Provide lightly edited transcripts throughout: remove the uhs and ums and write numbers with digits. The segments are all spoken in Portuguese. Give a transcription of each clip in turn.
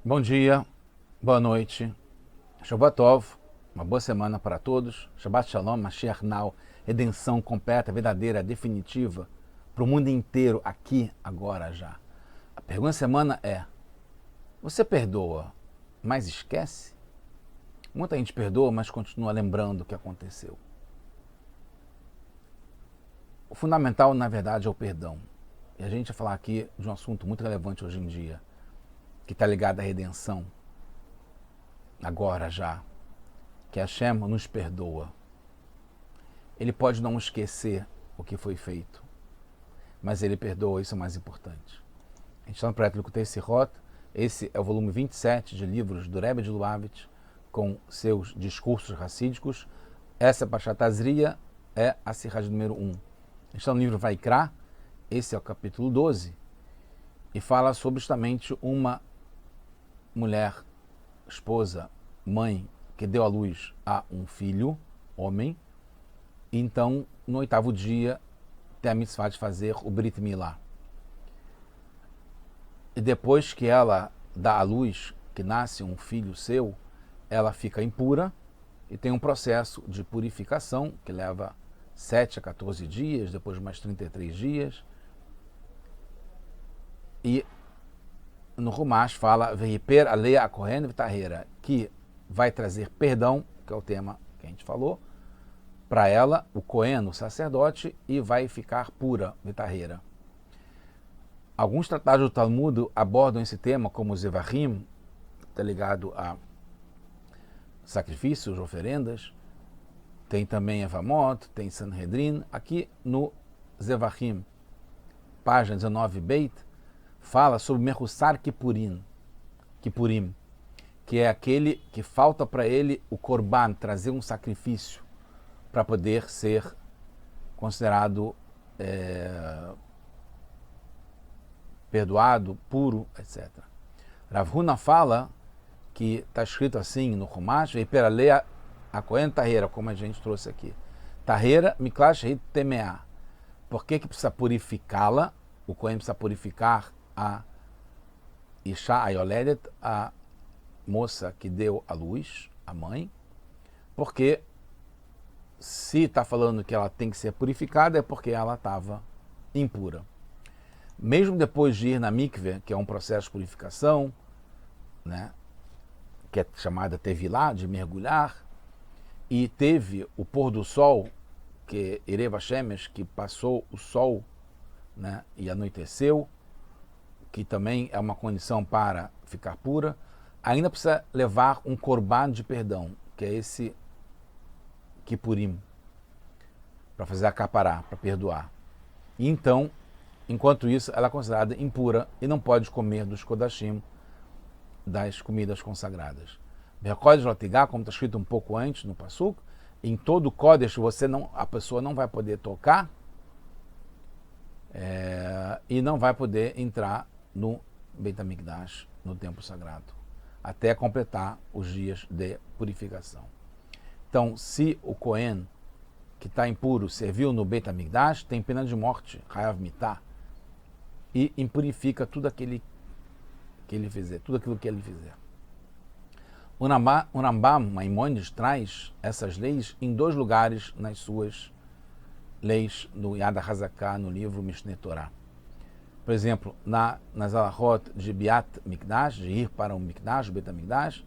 Bom dia, boa noite, Shabbat Tov, uma boa semana para todos. Shabbat Shalom, Mashiach Now, redenção completa, verdadeira, definitiva, para o mundo inteiro, aqui, agora, já. A pergunta da semana é: você perdoa, mas esquece? Muita gente perdoa, mas continua lembrando o que aconteceu. O fundamental, na verdade, é o perdão. E a gente vai falar aqui de um assunto muito relevante hoje em dia, que está ligado à redenção, agora já, que Hashem nos perdoa. Ele pode não esquecer o que foi feito, mas ele perdoa, isso é o mais importante. A gente está no projeto Likutei Sihot, esse é o volume 27 de livros do Rebbe de Lubavitch, com seus discursos racídicos. Essa Parashat Tazria é a Sihá de número 1. A gente está no livro Vaikra, esse é o capítulo 12, e fala sobre justamente uma mulher, esposa, mãe, que deu à luz a um filho, homem. Então, no 8º dia, tem a mitzvah de fazer o Brit Milá. E depois que ela dá à luz, que nasce um filho seu, ela fica impura e tem um processo de purificação que leva 7 a 14 dias, depois mais 33 dias. E no Rumash fala Veiper Alea Akohen V'Tahera, que vai trazer perdão, que é o tema que a gente falou, para ela, o Cohen, o sacerdote, e vai ficar pura, V'Tahera. Alguns tratados do Talmud abordam esse tema como Zevachim, está ligado a sacrifícios, oferendas. Tem também Evamot, tem Sanhedrin. Aqui no Zevachim, página 19 Beit, fala sobre Mechussar Kippurim, que é aquele que falta para ele o Korban, trazer um sacrifício para poder ser considerado perdoado, puro, etc. Rav Huna fala que está escrito assim no Chumash, Veiperalea Akohen Tahera, como a gente trouxe aqui. Tahera Miklash Rit Temea. Por que precisa purificá-la? O Cohen precisa purificar a Isha Ayoledet, a moça que deu a luz, a mãe, porque se está falando que ela tem que ser purificada é porque ela estava impura. Mesmo depois de ir na mikveh, que é um processo de purificação, né, que é chamada tevilá, de mergulhar, e teve o pôr do sol, que Erev Hashemesh, que passou o sol, né, e anoiteceu, que também é uma condição para ficar pura, ainda precisa levar um korban de perdão, que é esse Kippurim, para fazer a capará, para perdoar. E então, enquanto isso, ela é considerada impura e não pode comer dos kodashim, das comidas consagradas. Berkodesh Lotigá, como está escrito um pouco antes no Pasuk, em todo Kodesh a pessoa não vai poder tocar e não vai poder entrar no Beit HaMikdash, no templo sagrado, até completar os dias de purificação. Então, se o Cohen, que está impuro, serviu no Beit HaMikdash, tem pena de morte, Hayav Mitah, e impurifica tudo aquilo que ele fizer. O Rambam Maimonides traz essas leis em 2 lugares nas suas leis, no Yad HaZaká, no livro Mishneh Torah. Por exemplo, nas Alahot de Biat Mikdash, de ir para o Mikdash, o Beit HaMikdash,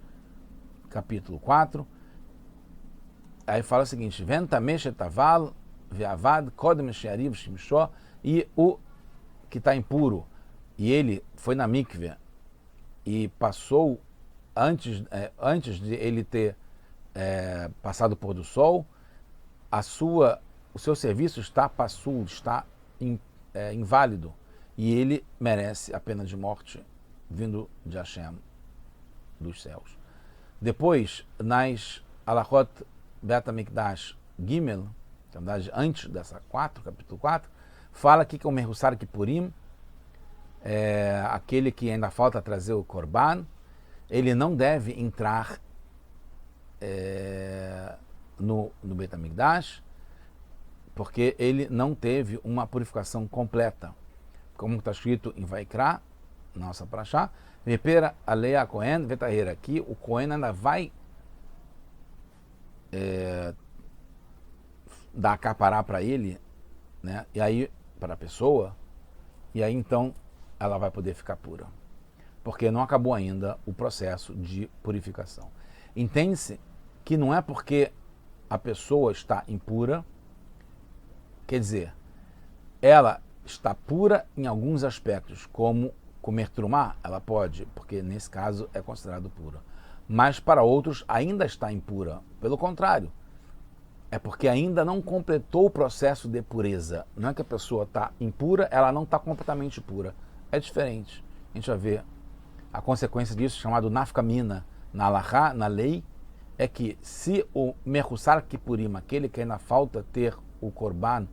capítulo 4, aí fala o seguinte: Ventamesh etaval ve'avad kodem she'ariv shimshó, e o que está impuro, e ele foi na mikveh e passou antes de ele ter passado o pôr do sol, o seu serviço está passul, está inválido, e ele merece a pena de morte vindo de Hashem, dos céus. Depois, nas Alachot Bet HaMikdash Gimel, na verdade, antes dessa capítulo 4, fala aqui que o Mechussar Kippurim, aquele que ainda falta trazer o Korban, ele não deve entrar no Beit HaMikdash, porque ele não teve uma purificação completa. Como está escrito em Vaikra, nossa paraxá, Vepera Alea Cohen Vetahera. Aqui o Cohen ainda vai dar capará para ele, né? E aí, para a pessoa, e aí então ela vai poder ficar pura. Porque não acabou ainda o processo de purificação. Entende-se que não é porque a pessoa está impura, quer dizer, ela está pura em alguns aspectos, como comer trumá, ela pode, porque nesse caso é considerado pura. Mas para outros ainda está impura. Pelo contrário, é porque ainda não completou o processo de pureza. Não é que a pessoa está impura, ela não está completamente pura. É diferente. A gente vai ver a consequência disso, chamado nafkamina, na halachá, na lei, é que se o mechussar kipurim, aquele que ainda falta ter o korban,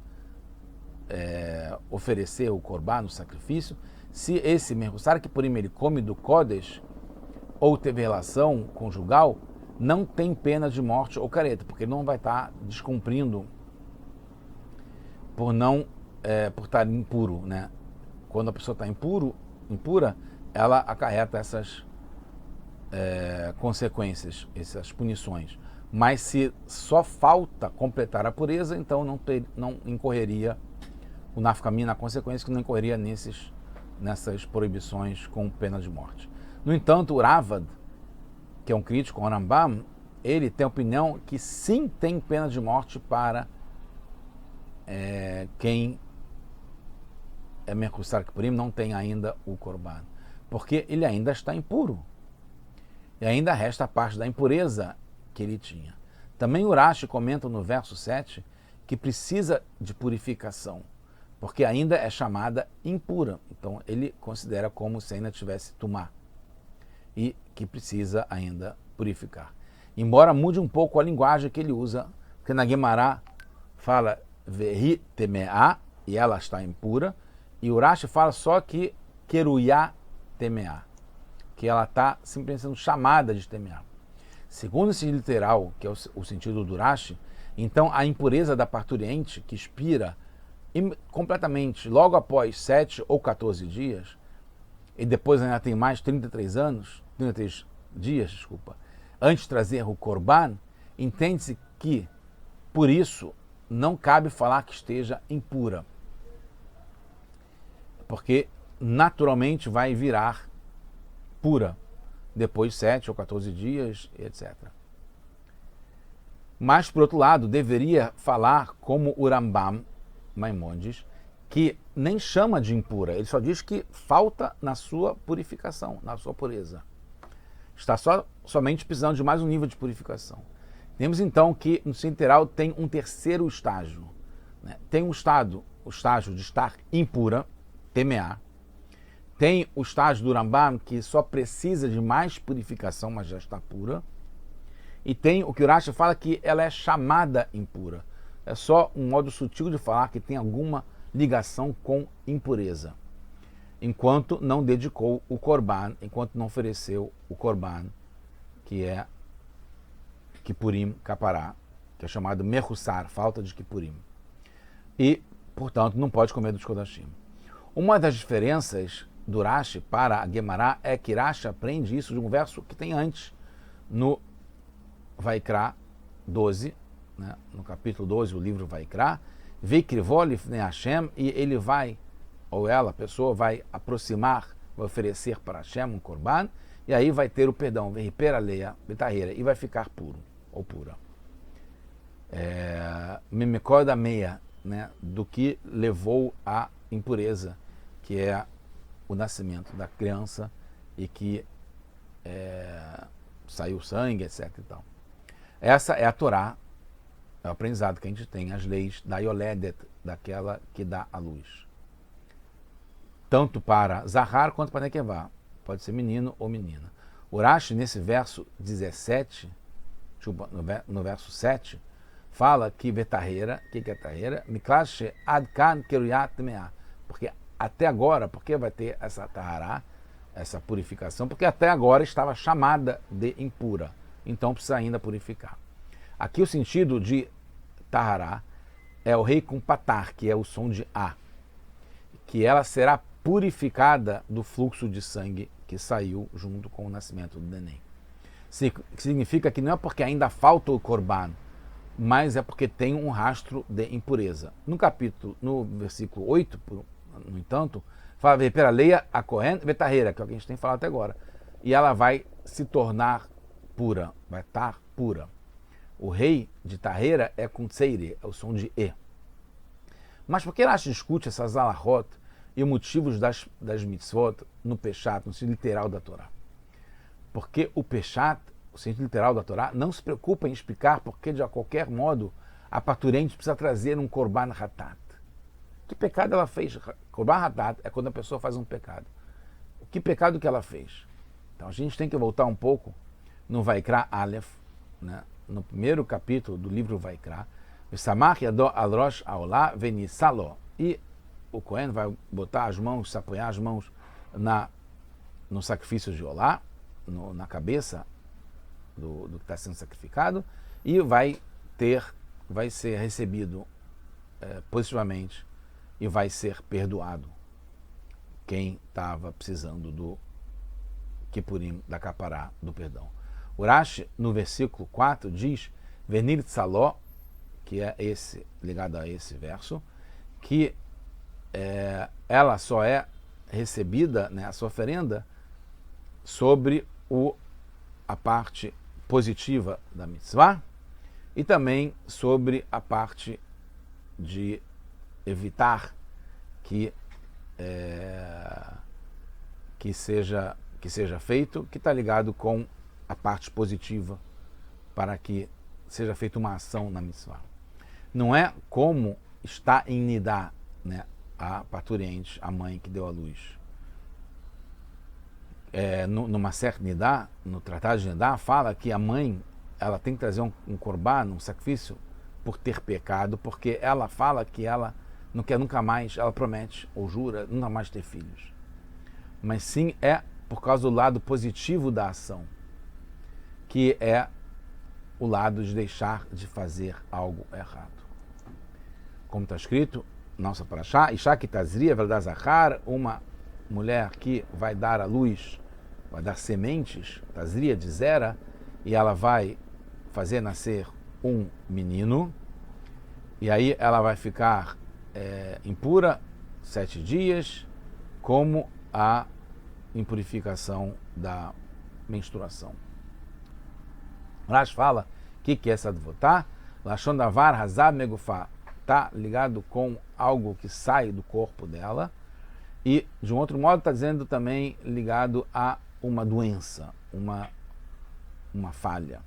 oferecer o korban, o sacrifício, se esse mechussar kipurim ele come do kodesh, ou teve relação conjugal, não tem pena de morte ou careta, porque ele não vai estar descumprindo por estar impuro, né? Quando a pessoa está impura, ela acarreta essas consequências, essas punições. Mas se só falta completar a pureza, então não incorreria o nafkamina, a consequência que não incorreria nessas proibições com pena de morte. No entanto, o Ravad, que é um crítico, o Rambam, ele tem a opinião que sim tem pena de morte para quem é Merkusar Kipurim, não tem ainda o Korban, porque ele ainda está impuro. E ainda resta a parte da impureza que ele tinha. Também o Rashi comenta no verso 7 que precisa de purificação, porque ainda é chamada impura. Então ele considera como se ainda tivesse tumá e que precisa ainda purificar. Embora mude um pouco a linguagem que ele usa, porque na Guemará fala vehi temeá, e ela está impura, e o Rashi fala só que queruyá temeá, que ela está simplesmente sendo chamada de temeá. Segundo esse literal, que é o sentido do Rashi, então a impureza da parturiente, que expira completamente logo após 7 ou 14 dias, e depois ainda tem mais 33 dias, antes de trazer o Korban, entende-se que, por isso, não cabe falar que esteja impura, porque naturalmente vai virar pura depois de 7 ou 14 dias, etc. Mas, por outro lado, deveria falar como o Rambam Maimonides, que nem chama de impura, ele só diz que falta na sua purificação, na sua pureza. Está somente precisando de mais um nível de purificação. Temos então que no Sinteral tem um terceiro estágio. Né? Tem o estágio de estar impura, temeá. Tem o estágio do Rambam, que só precisa de mais purificação, mas já está pura. E tem o que o Rashi fala que ela é chamada impura. É só um modo sutil de falar que tem alguma ligação com impureza. Enquanto não dedicou o Korban, enquanto não ofereceu o Korban, que é Kipurim Kapará, que é chamado Mechussar, falta de Kipurim. E, portanto, não pode comer dos Kodashim. Uma das diferenças do Rashi para a Guemará é que Rashi aprende isso de um verso que tem antes, no Vaikra 12, né? No capítulo 12, o livro Vaikra, Vikrivó lifnei Hashem, e ele vai, ou ela, a pessoa, vai aproximar, vai oferecer para Hashem um Korban, e aí vai ter o perdão, Verriper Aleia, Betahera, e vai ficar puro, ou pura. Mimikó da meia, né? Do que levou à impureza, que é o nascimento da criança e que saiu sangue, etc. E tal. Essa é a Torá, é o aprendizado que a gente tem, as leis da Yoledet, daquela que dá a luz. Tanto para Zahar quanto para Nekevá. Pode ser menino ou menina. O Rashi, nesse verso 17, no verso 7, fala que Betahera, que é Tahera? Miklashe adkan keruyat meah. Porque até agora, porque vai ter essa Tahará, essa purificação? Porque até agora estava chamada de impura. Então precisa ainda purificar. Aqui o sentido de Tahará é o rei com patar, que é o som de A. Que ela será purificada do fluxo de sangue que saiu junto com o nascimento do neném. Significa que não é porque ainda falta o corban, mas é porque tem um rastro de impureza. No versículo 8, no entanto, fala Veperaleia a Kohen Vetahera, que é o que a gente tem falado até agora. E ela vai se tornar pura, vai estar pura. O rei de Tahera é com tseire, é o som de E. Mas por que Rashi discute essas alahot e motivos das mitzvot no Peshat, no sentido literal da Torá? Porque o Peshat, o sentido literal da Torá, não se preocupa em explicar porque, de qualquer modo, a parturiente precisa trazer um korban hatat. Que pecado ela fez? Korban hatat é quando a pessoa faz um pecado. Que pecado que ela fez? Então a gente tem que voltar um pouco no Vaikra Aleph, né? No primeiro capítulo do livro Vaikra, Samach Yado al Rosh Aolá Venisalo. E o Cohen vai botar as mãos, se apoiar as mãos no sacrifício de Olá, na cabeça do que está sendo sacrificado, e vai ser recebido positivamente e vai ser perdoado quem estava precisando do Kippurim, da Capará, do perdão. O Rashi, no versículo 4, diz Venir Tzaló, que é esse, ligado a esse verso, que ela só é recebida, né, essa oferenda, sobre a parte positiva da mitzvah e também sobre a parte de evitar que seja feito, que está ligado com a parte positiva, para que seja feita uma ação na mitzvah. Não é como está em Nidá, né, a parturiente, a mãe que deu à luz. Numa certa Nidá, no Tratado de Nidá, fala que a mãe ela tem que trazer um korban, um sacrifício, por ter pecado, porque ela fala que ela não quer nunca mais, ela promete ou jura nunca mais ter filhos. Mas sim é por causa do lado positivo da ação, que é o lado de deixar de fazer algo errado. Como está escrito, nossa paraxá, Isha que tazria verdazachar, uma mulher que vai dar à luz, vai dar sementes, tazria de zera, e ela vai fazer nascer um menino, e aí ela vai ficar impura 7 dias, como a impurificação da menstruação. Rashi fala, o que é essa advotá? Lashon davar hazab megufá, está ligado com algo que sai do corpo dela, e de um outro modo está dizendo também ligado a uma doença, uma falha.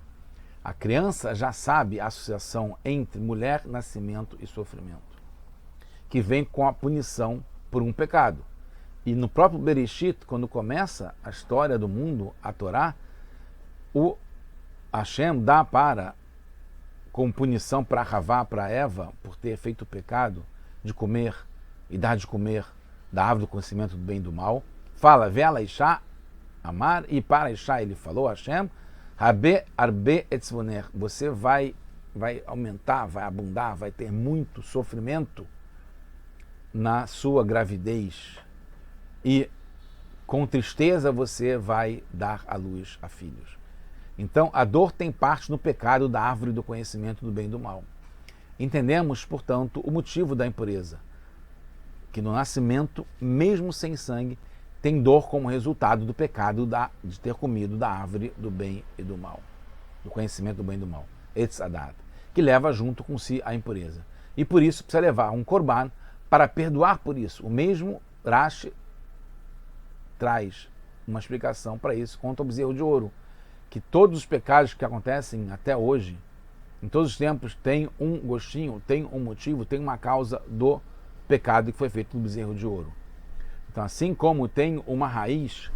A criança já sabe a associação entre mulher, nascimento e sofrimento, que vem com a punição por um pecado. E no próprio Bereshit, quando começa a história do mundo, a Torá, o Hashem dá como punição para Havá, para Eva, por ter feito o pecado de comer e dar de comer da árvore do conhecimento do bem e do mal. Fala, Vela Isha, Amar, e para Isha ele falou, Hashem, Rabe Arbe Etzvoner, você vai aumentar, vai abundar, vai ter muito sofrimento na sua gravidez e com tristeza você vai dar à luz a filhos. Então, a dor tem parte no pecado da árvore do conhecimento do bem e do mal. Entendemos, portanto, o motivo da impureza, que no nascimento, mesmo sem sangue, tem dor como resultado do pecado de ter comido da árvore do bem e do mal, do conhecimento do bem e do mal, Etz Adat, que leva junto com si a impureza. E por isso precisa levar um korban para perdoar por isso. O mesmo Rashi traz uma explicação para isso quanto ao bezerro de ouro, que todos os pecados que acontecem até hoje, em todos os tempos, tem um gostinho, tem um motivo, tem uma causa do pecado que foi feito no bezerro de ouro. Então, assim como tem uma raiz,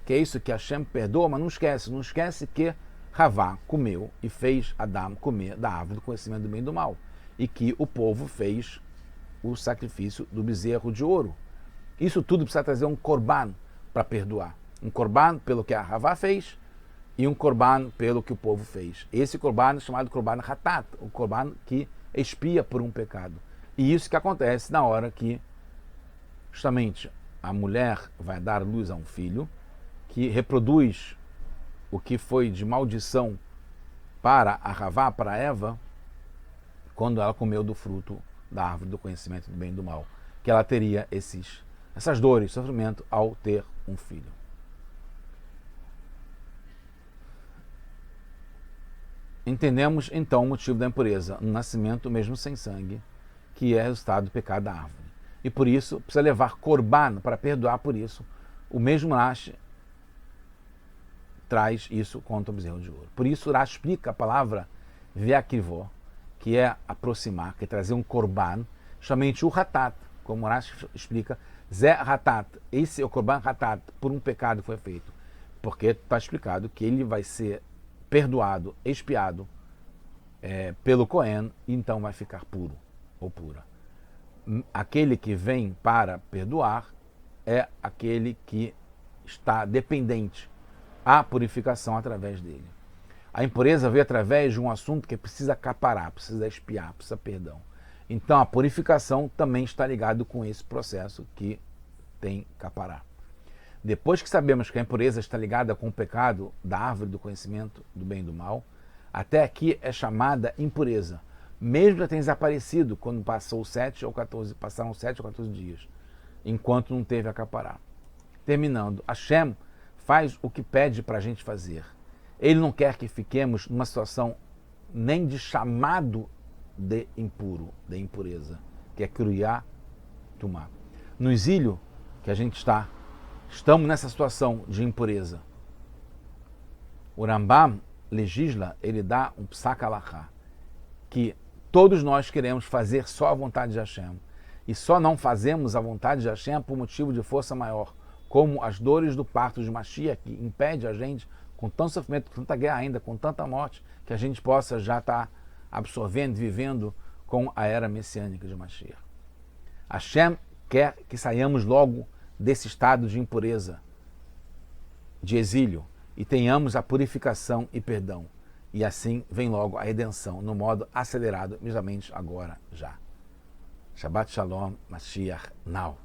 que é isso que Hashem perdoa, mas não esquece que Havá comeu e fez Adão comer da árvore do conhecimento do bem e do mal, e que o povo fez o sacrifício do bezerro de ouro. Isso tudo precisa trazer um korban para perdoar. Um korban pelo que a Havá fez e um korban pelo que o povo fez. Esse korban é chamado korban hatat, o korban que expia por um pecado. E isso que acontece na hora que justamente a mulher vai dar luz a um filho que reproduz o que foi de maldição para a Havá, para Eva, quando ela comeu do fruto da árvore do conhecimento do bem e do mal, que ela teria essas dores, sofrimento ao ter um filho. Entendemos então o motivo da impureza no nascimento, mesmo sem sangue, que é resultado do pecado da árvore. E por isso precisa levar korban para perdoar por isso. O mesmo Rashi traz isso contra o bezerro de ouro. Por isso Rashi explica a palavra ve'akivó, que é aproximar, que é trazer um korban, justamente o hatat, como o Rashi explica, zé hatat, esse é o korban hatat, por um pecado que foi feito. Porque está explicado que ele vai ser perdoado, expiado pelo Cohen, e então vai ficar puro ou pura. Aquele que vem para perdoar é aquele que está dependente à purificação através dele. A impureza veio através de um assunto que precisa caparar, precisa expiar, precisa perdão. Então a purificação também está ligado com esse processo que tem caparar. Depois que sabemos que a impureza está ligada com o pecado da árvore do conhecimento do bem e do mal, até aqui é chamada impureza, mesmo já tenha desaparecido quando passaram 7 ou 14 dias, enquanto não teve a caparar. Terminando, Hashem faz o que pede para a gente fazer. Ele não quer que fiquemos numa situação nem de chamado de impuro, de impureza, que é Kriyá Tumá. No exílio que a gente estamos nessa situação de impureza. O Rambam legisla, ele dá um psak halachá, que todos nós queremos fazer só a vontade de Hashem, e só não fazemos a vontade de Hashem por motivo de força maior, como as dores do parto de Mashiach, que impede a gente, com tanto sofrimento, com tanta guerra ainda, com tanta morte, que a gente possa já estar absorvendo, vivendo com a era messiânica de Mashiach. Hashem quer que saiamos logo desse estado de impureza, de exílio, e tenhamos a purificação e perdão. E assim vem logo a redenção, no modo acelerado, justamente agora, já. Shabbat Shalom, Mashiach Now.